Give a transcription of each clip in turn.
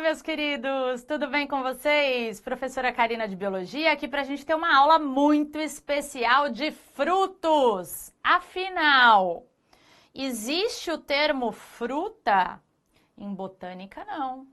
meus queridos! Tudo bem com vocês? Professora Karina de Biologia aqui para a gente ter uma aula muito especial de frutos. Afinal, existe o termo fruta? Em botânica, não.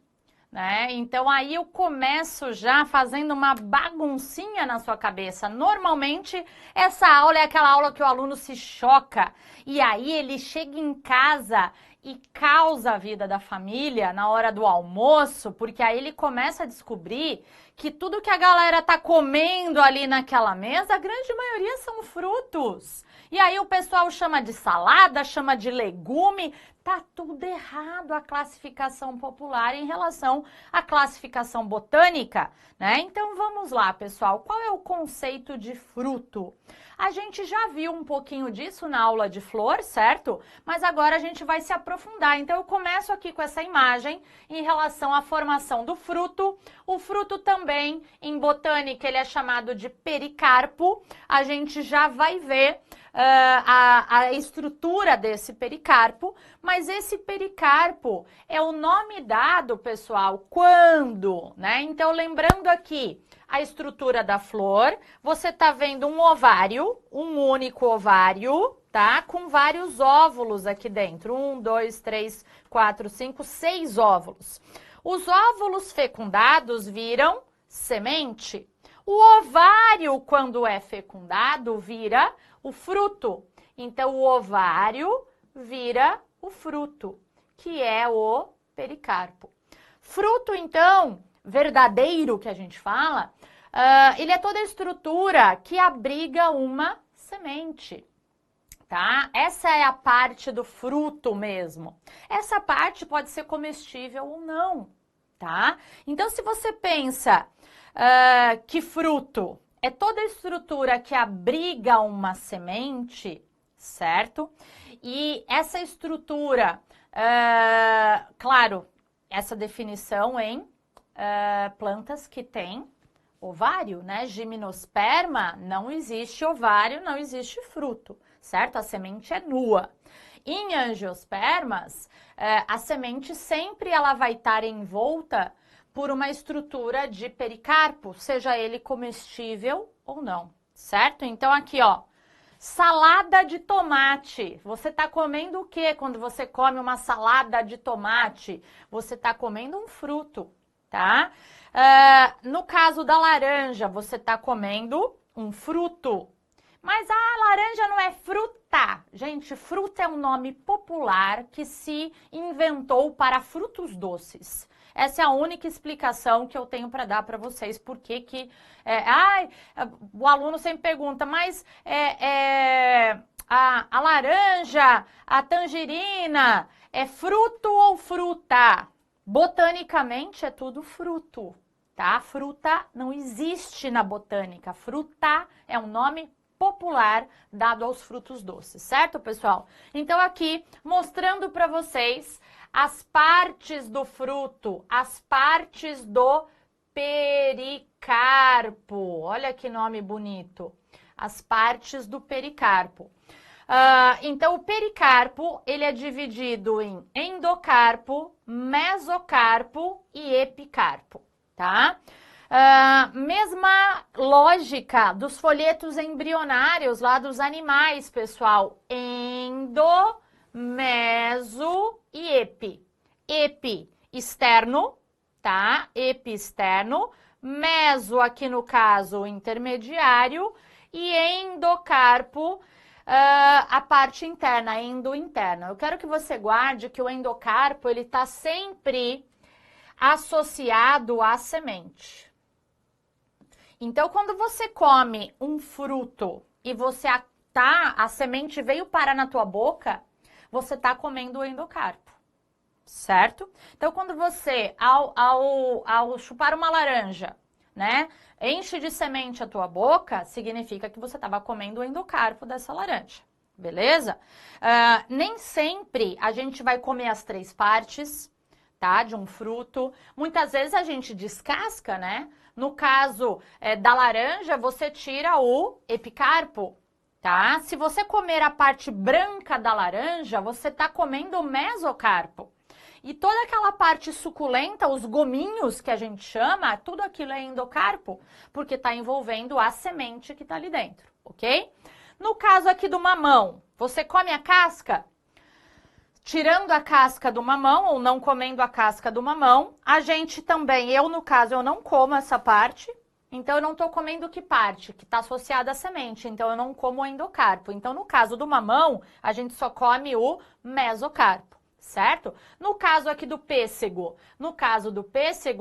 Né? Então, aí eu começo já fazendo uma baguncinha na sua cabeça. Normalmente, essa aula é aquela aula que o aluno se choca e aí ele chega em casa e causa a vida da família na hora do almoço, porque aí ele começa a descobrir que tudo que a galera tá comendo ali naquela mesa, a grande maioria são frutos. E aí o pessoal chama de salada, chama de legume, tá tudo errado a classificação popular em relação à classificação botânica, né? Então vamos lá, pessoal, qual é o conceito de fruto? A gente já viu um pouquinho disso na aula de flor, certo? Mas agora a gente vai se aprofundar. Então eu começo aqui com essa imagem em relação à formação do fruto. O fruto também, em botânica, ele é chamado de pericarpo. A gente já vai ver a estrutura desse pericarpo, mas esse pericarpo é o nome dado, pessoal, quando, né? Então, lembrando aqui a estrutura da flor, você tá vendo um ovário, um único ovário, tá? Com vários óvulos aqui dentro. 1, 2, 3, 4, 5, 6 óvulos. Os óvulos fecundados viram semente. O ovário, quando é fecundado, vira o fruto. Então, o ovário vira o fruto, que é o pericarpo. Fruto, então, verdadeiro que a gente fala, ele é toda a estrutura que abriga uma semente, tá? Essa é a parte do fruto mesmo. Essa parte pode ser comestível ou não, tá? Então, se você pensa que fruto é toda a estrutura que abriga uma semente, certo? E essa estrutura, claro, essa definição em plantas que têm ovário, né? Gimnosperma, não existe ovário, não existe fruto, certo? A semente é nua. Em angiospermas, a semente sempre ela vai estar envolta por uma estrutura de pericarpo, seja ele comestível ou não, certo? Então aqui, ó, salada de tomate. Você tá comendo o quê quando você come uma salada de tomate? Você tá comendo um fruto, tá? No caso da laranja, você tá comendo um fruto. Mas a laranja não é fruta. Gente, fruta é um nome popular que se inventou para frutos doces. Essa é a única explicação que eu tenho para dar para vocês, porque que o aluno sempre pergunta, mas a laranja, a tangerina, é fruto ou fruta? Botanicamente é tudo fruto, tá? Fruta não existe na botânica, fruta é um nome popular dado aos frutos doces, certo, pessoal? Então aqui, mostrando para vocês as partes do fruto, as partes do pericarpo. Olha que nome bonito. As partes do pericarpo. Então, o pericarpo, ele é dividido em endocarpo, mesocarpo e epicarpo, tá? Mesma lógica dos folhetos embrionários lá dos animais, pessoal. Endo, meso e epi. Epi externo, tá? Epi externo. Meso, aqui no caso, intermediário. E endocarpo, a parte interna, endo interna. Eu quero que você guarde que o endocarpo, ele tá sempre associado à semente. Então, quando você come um fruto e a semente veio parar na tua boca, você está comendo o endocarpo, certo? Então, quando você, ao chupar uma laranja, né, enche de semente a tua boca, significa que você estava comendo o endocarpo dessa laranja, beleza? Nem sempre a gente vai comer as 3 partes, tá, de um fruto. Muitas vezes a gente descasca, né? No caso da laranja, você tira o epicarpo, tá? Se você comer a parte branca da laranja, você tá comendo o mesocarpo. E toda aquela parte suculenta, os gominhos que a gente chama, tudo aquilo é endocarpo, porque está envolvendo a semente que está ali dentro, ok? No caso aqui do mamão, você come a casca? Tirando a casca do mamão ou não comendo a casca do mamão, a gente também, eu no caso, eu não como essa parte, então eu não estou comendo que parte? Que está associada à semente, então eu não como o endocarpo. Então no caso do mamão, a gente só come o mesocarpo, certo? No caso aqui do pêssego,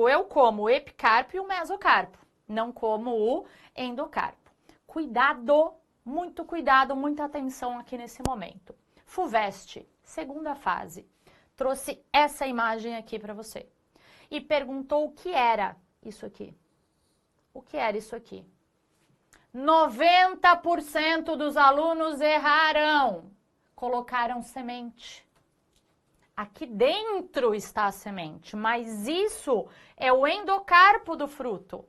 eu como o epicarpo e o mesocarpo, não como o endocarpo. Cuidado, muito cuidado, muita atenção aqui nesse momento. FUVEST, segunda fase, trouxe essa imagem aqui para você e perguntou o que era isso aqui. O que era isso aqui? 90% dos alunos erraram, colocaram semente. Aqui dentro está a semente, mas isso é o endocarpo do fruto.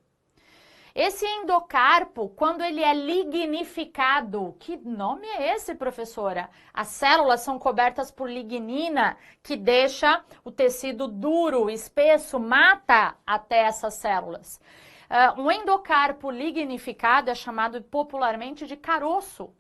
Esse endocarpo, quando ele é lignificado, que nome é esse, professora? As células são cobertas por lignina, que deixa o tecido duro, espesso, mata até essas células. Um endocarpo lignificado é chamado popularmente de caroço.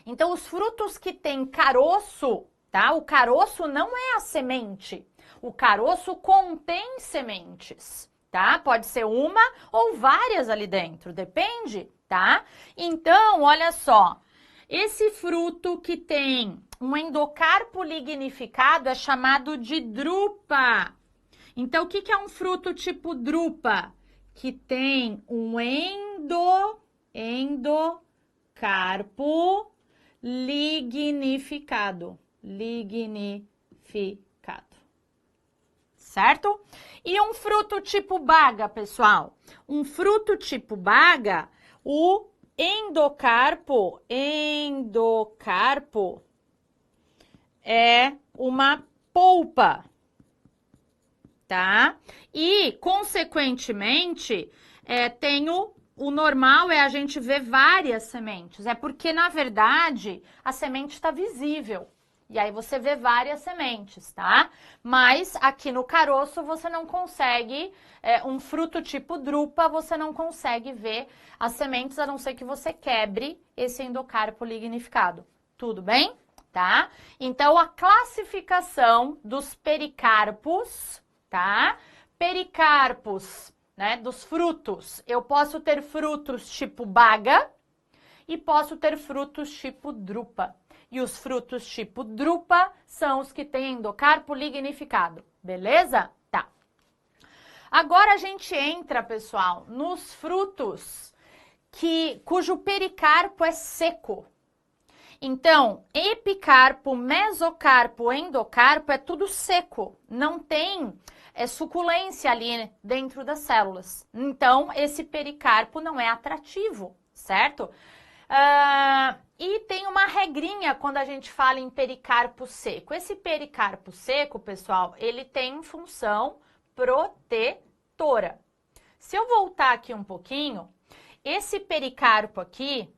Então, os frutos que têm caroço, tá? O caroço não é a semente. O caroço contém sementes. Tá? Pode ser uma ou várias ali dentro, depende, tá? Então, olha só, esse fruto que tem um endocarpo lignificado é chamado de drupa. Então, o que é um fruto tipo drupa? Que tem um endocarpo lignificado. Certo? E um fruto tipo baga, pessoal? Um fruto tipo baga, o endocarpo é uma polpa, tá? E, consequentemente, o normal é a gente ver várias sementes. É porque, na verdade, a semente está visível. E aí você vê várias sementes, tá? Mas aqui no caroço você não consegue, um fruto tipo drupa, você não consegue ver as sementes, a não ser que você quebre esse endocarpo lignificado. Tudo bem? Tá? Então, a classificação dos pericarpos, tá? Pericarpos, né, dos frutos. Eu posso ter frutos tipo baga e posso ter frutos tipo drupa. E os frutos tipo drupa são os que têm endocarpo lignificado, beleza? Tá. Agora a gente entra, pessoal, nos frutos cujo pericarpo é seco. Então, epicarpo, mesocarpo, endocarpo é tudo seco, não tem suculência ali dentro das células. Então, esse pericarpo não é atrativo, certo? E tem uma regrinha quando a gente fala em pericarpo seco. Esse pericarpo seco, pessoal, ele tem função protetora. Se eu voltar aqui um pouquinho, esse pericarpo aqui,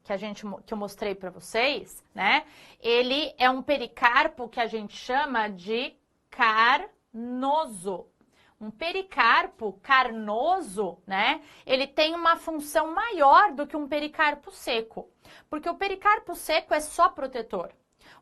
que eu mostrei para vocês, né? Ele é um pericarpo que a gente chama de carnoso. Um pericarpo carnoso, né? Ele tem uma função maior do que um pericarpo seco, porque o pericarpo seco é só protetor.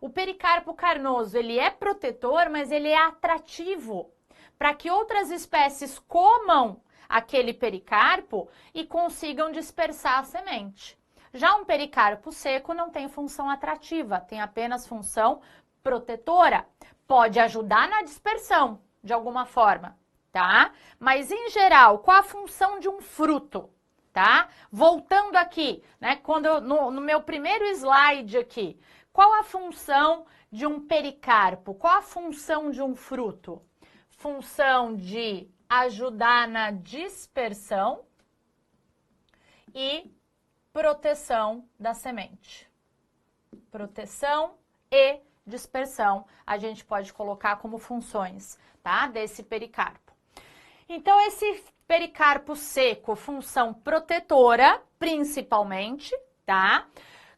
O pericarpo carnoso, ele é protetor, mas ele é atrativo para que outras espécies comam aquele pericarpo e consigam dispersar a semente. Já um pericarpo seco não tem função atrativa, tem apenas função protetora. Pode ajudar na dispersão, de alguma forma, tá? Mas, em geral, qual a função de um fruto, tá? Voltando aqui, né? No meu primeiro slide aqui, qual a função de um pericarpo? Qual a função de um fruto? Função de ajudar na dispersão e proteção da semente. Proteção e dispersão, a gente pode colocar como funções, tá? Desse pericarpo. Então, esse pericarpo seco, função protetora, principalmente, tá?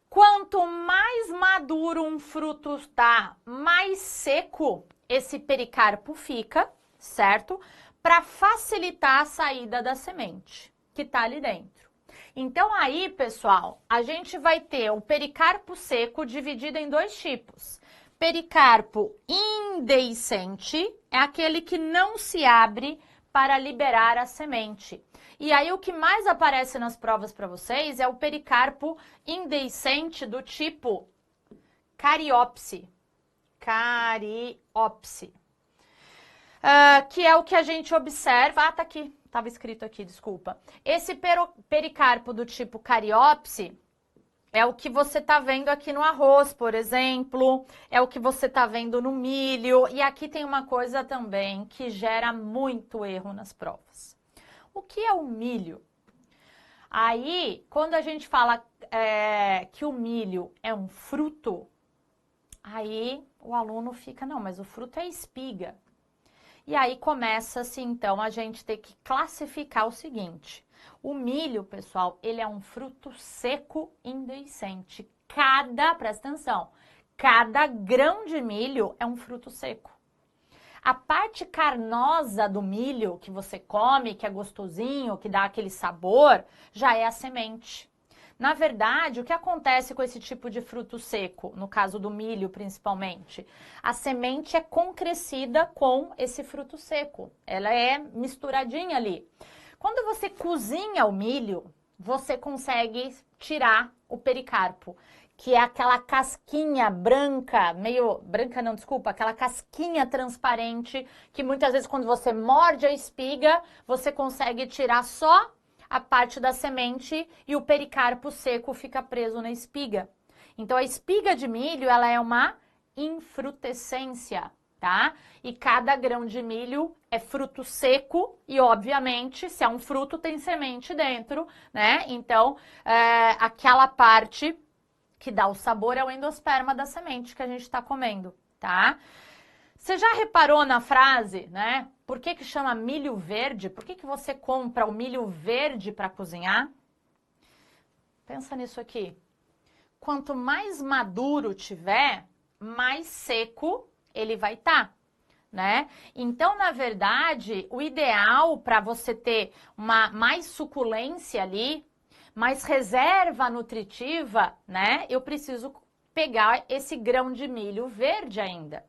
Quanto mais maduro um fruto tá mais seco, esse pericarpo fica, certo? Para facilitar a saída da semente que tá ali dentro. Então aí, pessoal, a gente vai ter o pericarpo seco dividido em dois tipos. Pericarpo indeiscente é aquele que não se abre para liberar a semente. E aí o que mais aparece nas provas para vocês é o pericarpo indeiscente do tipo cariopse. Cariopse. Que é o que a gente observa... Ah, tá aqui. Estava escrito aqui, desculpa. Esse pericarpo do tipo cariopse é o que você está vendo aqui no arroz, por exemplo. É o que você está vendo no milho. E aqui tem uma coisa também que gera muito erro nas provas. O que é o milho? Aí, quando a gente fala que o milho é um fruto, aí o aluno fica, não, mas o fruto é espiga. E aí começa-se, então, a gente ter que classificar o seguinte. O milho, pessoal, ele é um fruto seco indeiscente. Presta atenção, cada grão de milho é um fruto seco. A parte carnosa do milho que você come, que é gostosinho, que dá aquele sabor, já é a semente. Na verdade, o que acontece com esse tipo de fruto seco, no caso do milho principalmente? A semente é concrescida com esse fruto seco, ela é misturadinha ali. Quando você cozinha o milho, você consegue tirar o pericarpo, que é aquela casquinha branca, meio... branca não, desculpa, aquela casquinha transparente, que muitas vezes quando você morde a espiga, você consegue tirar só a parte da semente e o pericarpo seco fica preso na espiga. Então, a espiga de milho, ela é uma infrutescência, tá? E cada grão de milho é fruto seco e, obviamente, se é um fruto, tem semente dentro, né? Então, aquela parte que dá o sabor é o endosperma da semente que a gente está comendo, tá? Você já reparou na frase, né? Por que chama milho verde? Por que você compra o milho verde para cozinhar? Pensa nisso aqui. Quanto mais maduro tiver, mais seco ele vai estar, né? Então, na verdade, o ideal para você ter mais suculência ali, mais reserva nutritiva, né? Eu preciso pegar esse grão de milho verde ainda.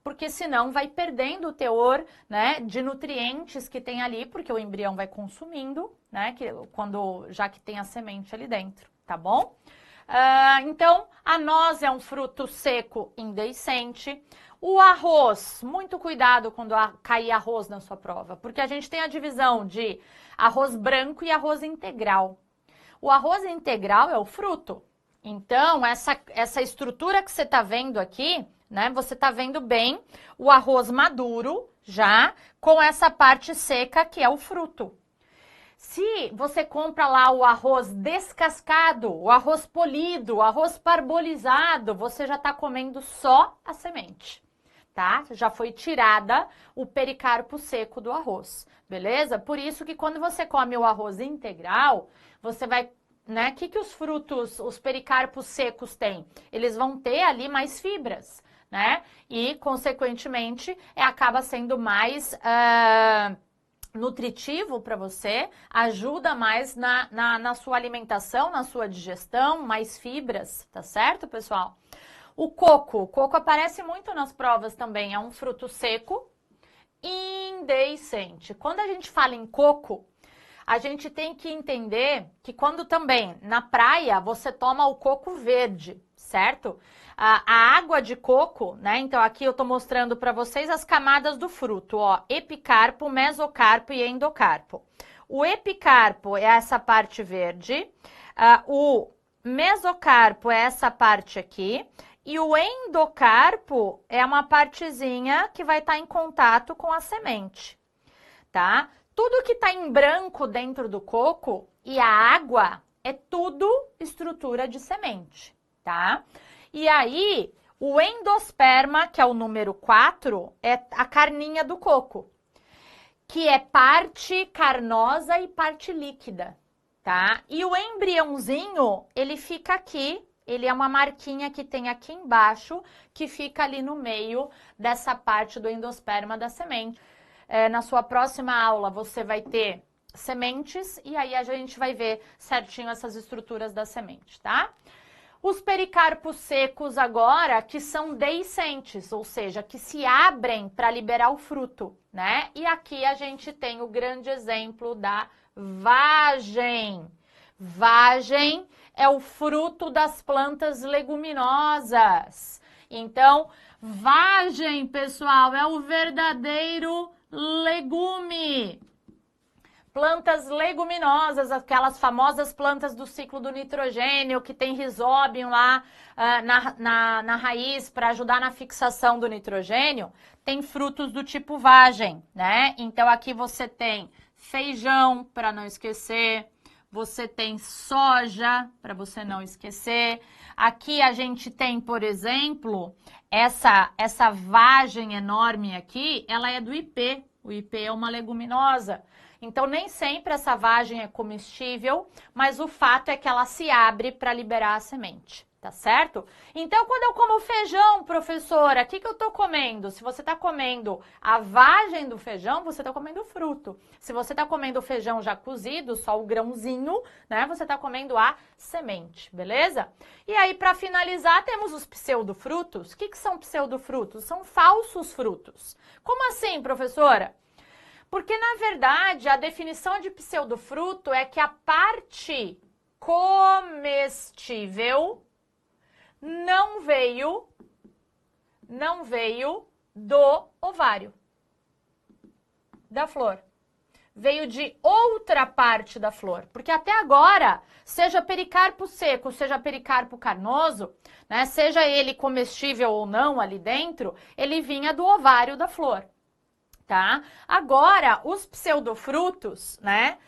Porque senão vai perdendo o teor, né, de nutrientes que tem ali, porque o embrião vai consumindo, né, já que tem a semente ali dentro, tá bom? Então, a noz é um fruto seco indeiscente. O arroz, muito cuidado quando cair arroz na sua prova, porque a gente tem a divisão de arroz branco e arroz integral. O arroz integral é o fruto. Então, essa estrutura que você está vendo aqui, né? Você está vendo bem o arroz maduro já com essa parte seca que é o fruto. Se você compra lá o arroz descascado, o arroz polido, o arroz parbolizado, você já está comendo só a semente, tá? Já foi tirada o pericarpo seco do arroz, beleza? Por isso que quando você come o arroz integral, você vai... né? O que os frutos, os pericarpos secos têm? Eles vão ter ali mais fibras, né? E, consequentemente, acaba sendo mais nutritivo para você, ajuda mais na sua alimentação, na sua digestão, mais fibras, tá certo, pessoal? O coco aparece muito nas provas também, é um fruto seco indeiscente. Quando a gente fala em coco, a gente tem que entender que quando também na praia você toma o coco verde, certo? A água de coco, né? Então aqui eu tô mostrando para vocês as camadas do fruto, ó, epicarpo, mesocarpo e endocarpo. O epicarpo é essa parte verde, o mesocarpo é essa parte aqui e o endocarpo é uma partezinha que vai estar em contato com a semente, tá? Tudo que está em branco dentro do coco e a água é tudo estrutura de semente, tá? E aí, o endosperma, que é o número 4, é a carninha do coco, que é parte carnosa e parte líquida, tá? E o embriãozinho, ele fica aqui, Ele é uma marquinha que tem aqui embaixo, que fica ali no meio dessa parte do endosperma da semente. Na sua próxima aula, você vai ter sementes e aí a gente vai ver certinho essas estruturas da semente, tá? Os pericarpos secos agora, que são deiscentes, ou seja, que se abrem para liberar o fruto, né? E aqui a gente tem o grande exemplo da vagem. Vagem é o fruto das plantas leguminosas. Então, vagem, pessoal, é o verdadeiro legume. Plantas leguminosas, aquelas famosas plantas do ciclo do nitrogênio, que tem rizóbio lá na raiz para ajudar na fixação do nitrogênio, tem frutos do tipo vagem, né? Então, aqui você tem feijão, para não esquecer, você tem soja, para você não esquecer. Aqui a gente tem, por exemplo, essa vagem enorme aqui, ela é do ipê. O ipê é uma leguminosa. Então, nem sempre essa vagem é comestível, mas o fato é que ela se abre para liberar a semente, tá certo? Então, quando eu como feijão, professora, o que eu tô comendo? Se você tá comendo a vagem do feijão, você tá comendo o fruto. Se você tá comendo o feijão já cozido, só o grãozinho, né? Você tá comendo a semente, beleza? E aí, para finalizar, temos os pseudofrutos. O que são pseudofrutos? São falsos frutos. Como assim, professora? Porque, na verdade, a definição de pseudofruto é que a parte comestível não veio do ovário da flor. Veio de outra parte da flor. Porque até agora, seja pericarpo seco, seja pericarpo carnoso, né, seja ele comestível ou não ali dentro, ele vinha do ovário da flor. Tá? Agora, os pseudofrutos, né?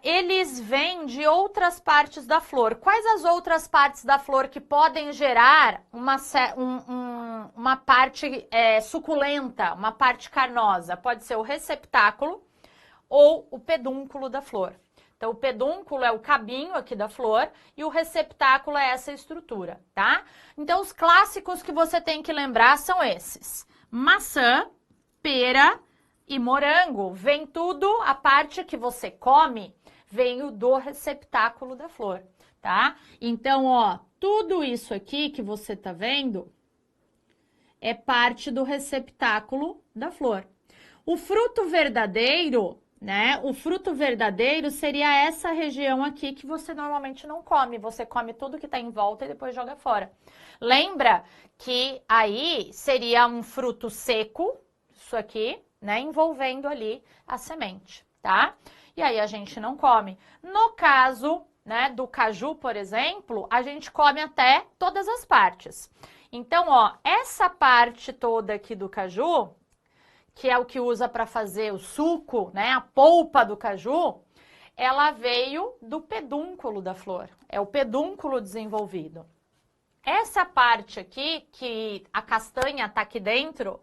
Eles vêm de outras partes da flor. Quais as outras partes da flor que podem gerar uma parte suculenta, uma parte carnosa? Pode ser o receptáculo ou o pedúnculo da flor. Então, o pedúnculo é o cabinho aqui da flor e o receptáculo é essa estrutura, tá? Então, os clássicos que você tem que lembrar são esses: maçã, pera e morango. Vem tudo, a parte que você come, veio do receptáculo da flor, tá? Então, ó, tudo isso aqui que você tá vendo é parte do receptáculo da flor. O fruto verdadeiro, né? O fruto verdadeiro seria essa região aqui que você normalmente não come. Você come tudo que tá em volta e depois joga fora. Lembra que aí seria um fruto seco, isso aqui, né, envolvendo ali a semente, tá? E aí a gente não come. No caso, né, do caju, por exemplo, a gente come até todas as partes. Então, ó, essa parte toda aqui do caju, que é o que usa para fazer o suco, né, a polpa do caju, ela veio do pedúnculo da flor. É o pedúnculo desenvolvido. Essa parte aqui, que a castanha tá aqui dentro,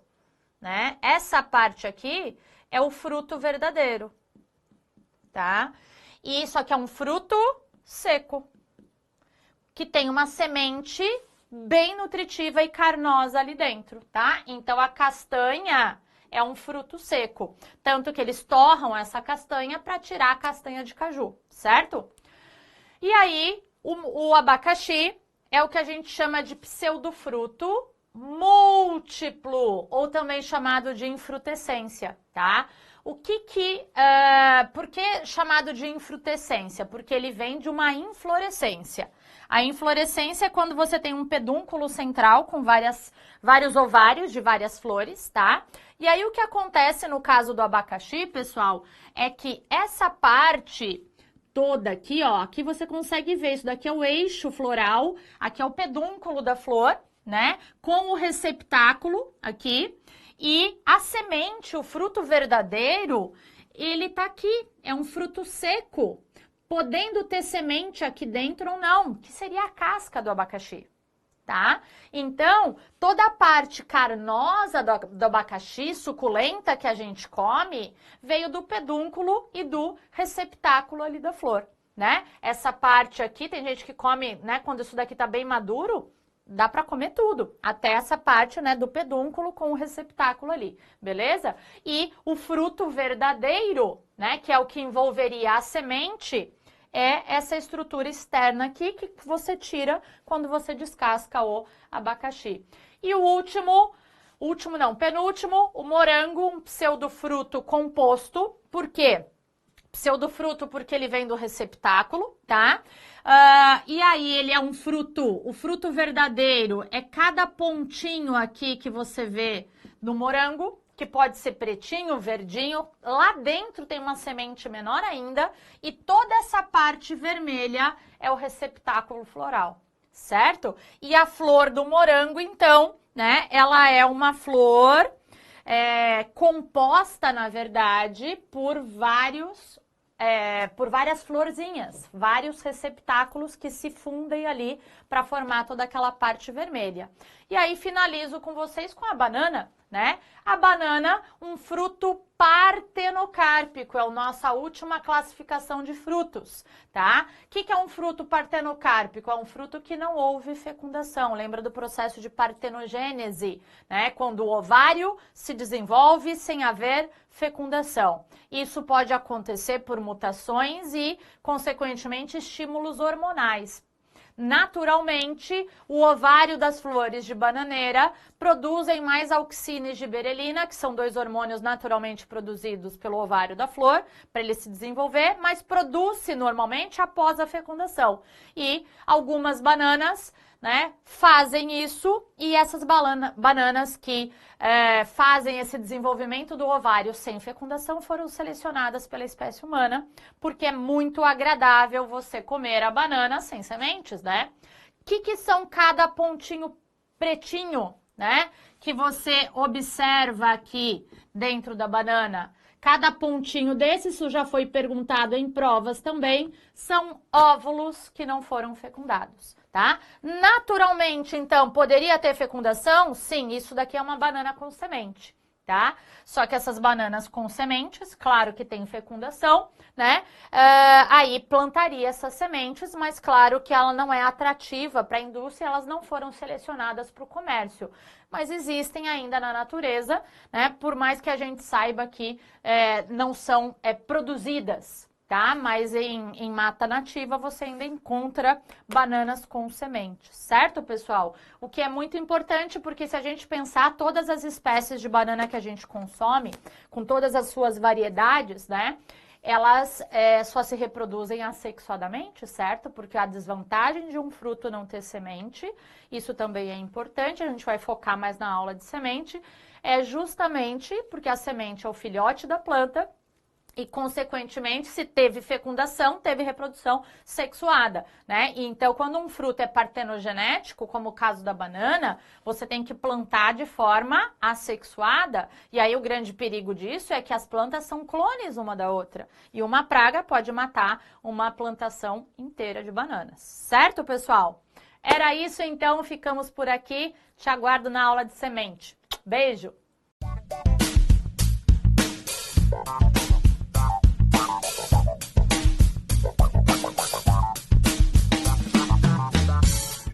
né? Essa parte aqui é o fruto verdadeiro, tá? E isso aqui é um fruto seco, que tem uma semente bem nutritiva e carnosa ali dentro, tá? Então, a castanha é um fruto seco, tanto que eles torram essa castanha para tirar a castanha de caju, certo? E aí, o abacaxi é o que a gente chama de pseudofruto múltiplo, ou também chamado de infrutescência, tá? Por que chamado de infrutescência? Porque ele vem de uma inflorescência. A inflorescência é quando você tem um pedúnculo central com vários ovários de várias flores, tá? E aí o que acontece no caso do abacaxi, pessoal, é que essa parte toda aqui, ó, aqui você consegue ver, isso daqui é o eixo floral, aqui é o pedúnculo da flor, né? Com o receptáculo aqui e a semente, o fruto verdadeiro, ele tá aqui, é um fruto seco, podendo ter semente aqui dentro ou não, que seria a casca do abacaxi, tá? Então, toda a parte carnosa do abacaxi, suculenta que a gente come, veio do pedúnculo e do receptáculo ali da flor, né? Essa parte aqui, tem gente que come, né, quando isso daqui tá bem maduro, dá para comer tudo, até essa parte, né, do pedúnculo com o receptáculo ali, beleza? E o fruto verdadeiro, né, que é o que envolveria a semente, é essa estrutura externa aqui que você tira quando você descasca o abacaxi. E o penúltimo, o morango, um pseudofruto composto. Por quê? Pseudofruto porque ele vem do receptáculo, tá? E aí ele é um fruto, o fruto verdadeiro é cada pontinho aqui que você vê no morango, que pode ser pretinho, verdinho, lá dentro tem uma semente menor ainda, e toda essa parte vermelha é o receptáculo floral, certo? E a flor do morango, então, né, ela é uma flor composta, na verdade, por várias florzinhas, vários receptáculos que se fundem ali para formar toda aquela parte vermelha. E aí finalizo com vocês com a banana, né? A banana, um fruto partenocárpico, é a nossa última classificação de frutos, tá? O que é um fruto partenocárpico? É um fruto que não houve fecundação. Lembra do processo de partenogênese, né? Quando o ovário se desenvolve sem haver fecundação. Isso pode acontecer por mutações e, consequentemente, estímulos hormonais. Naturalmente, o ovário das flores de bananeira produzem mais auxina e giberelina, que são 2 hormônios naturalmente produzidos pelo ovário da flor, para ele se desenvolver, mas produz-se normalmente após a fecundação. E algumas bananas, né, fazem isso, e essas bananas que fazem esse desenvolvimento do ovário sem fecundação foram selecionadas pela espécie humana, porque é muito agradável você comer a banana sem sementes, né? O que são cada pontinho pretinho, né, que você observa aqui dentro da banana? Cada pontinho desse, isso já foi perguntado em provas também, são óvulos que não foram fecundados, tá? Naturalmente, então, poderia ter fecundação? Sim, isso daqui é uma banana com semente, tá? Só que essas bananas com sementes, claro que tem fecundação, né? Aí plantaria essas sementes, mas claro que ela não é atrativa para a indústria, elas não foram selecionadas para o comércio. Mas existem ainda na natureza, né? Por mais que a gente saiba que não são produzidas, tá? Mas em mata nativa você ainda encontra bananas com sementes, certo, pessoal? O que é muito importante, porque se a gente pensar todas as espécies de banana que a gente consome, com todas as suas variedades, né? Elas só se reproduzem assexuadamente, certo? Porque a desvantagem de um fruto não ter semente, isso também é importante, a gente vai focar mais na aula de semente, é justamente porque a semente é o filhote da planta, e, consequentemente, se teve fecundação, teve reprodução sexuada, né? E, então, quando um fruto é partenogenético, como o caso da banana, você tem que plantar de forma assexuada. E aí, o grande perigo disso é que as plantas são clones uma da outra. E uma praga pode matar uma plantação inteira de bananas. Certo, pessoal? Era isso, então. Ficamos por aqui. Te aguardo na aula de semente. Beijo!